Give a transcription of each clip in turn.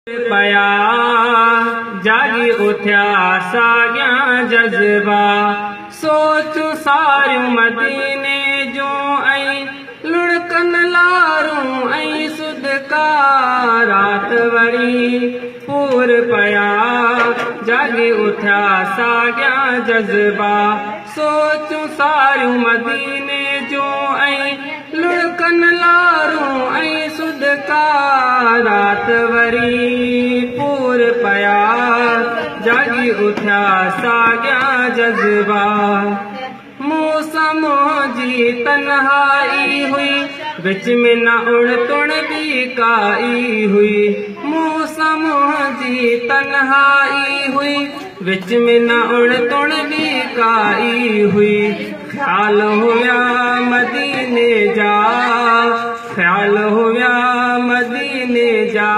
पया जागी उठ्या साॻियां जज़्बा सोचूं सारियूं मदीने जूं ऐं लुड़कनि लारूं ऐं सुदका रात वरी पूर पया जागी उठ्या साॻियां जज़्बा सोचूं सारियूं मदीने जूं ऐं लुड़कनि लारूं ऐं सुदका रात वरी पूर पया जागी उठ्या साॻियां जज़्बा मौसम जी तन्हाई हुई विच में न उणतुण बि काई हुई मौसम जी तन्हाई हुई विच में न उणतुण बि काई हुई ख्याल हुया मदीने जा ख्याल हुया मदीने जा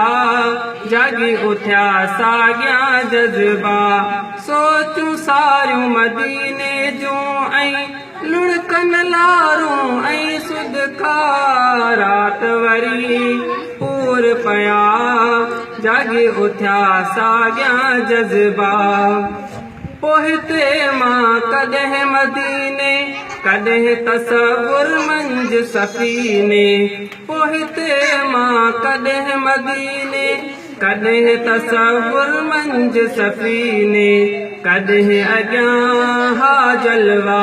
जागी उठ्या साॻियां जज़्बा सोचूं सारियूं मदीने जूं ऐं लुड़कनि लारूं ऐं सुदका रात वरी पूर पया जागी उठ्या साॻियां जज़्बा पोहिते मां कॾहिं मदीने कॾहिं तसव्वुर मंझ सफ़ीने पोहिते मां कॾहिं मदीने कॾहिं तसव्वुर मंझ सफ़ीने कॾहिं अॻियां हा जलवा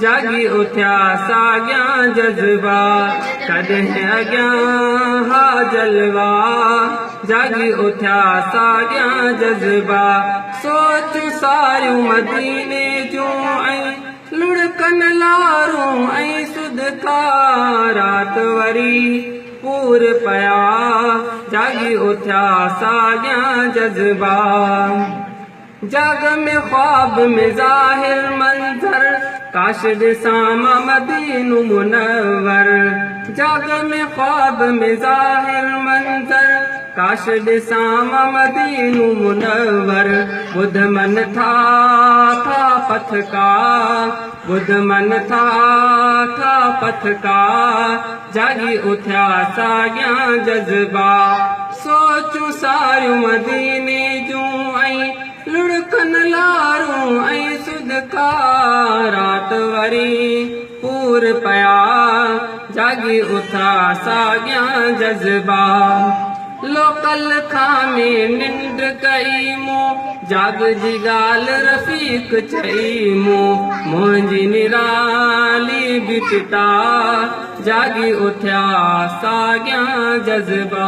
जागी उठ्या साॻियां जज़्बा कॾहिं अॻियां हा जलवा जागी उठ्या साॻियां जज़्बा सोचूं सारियूं मदीने जूं ऐं लुड़कनि लारूं ऐं सुदका रात वरी पूर पया जागी उठ्या साॻियां जज़्बा जाग में ख्वाब में ज़ाहिर मंज़र काश ॾिसां मां मदीनो मुनव्वर जाग में ख्वाब में ज़ाहिर मंज़र काश ॾिसां मां मदीनो मुनव्वर ॿुध मन था पथका ॿुध मन था पथका जागी उठ्या साॻियां जज़्बा सोचूं सारियूं मदीने जूं ऐं लुड़कनि लारूं ऐं सुदका रात वरी पूर पया जागी उठ्या साॻियां जज़्बा लोकल खां में निंड कई मूं जाग जी ॻाल्हि रफ़ीक चई मूं मुंहिंजी निराली बि पिता जागी उठ्या साॻियां जज़्बा।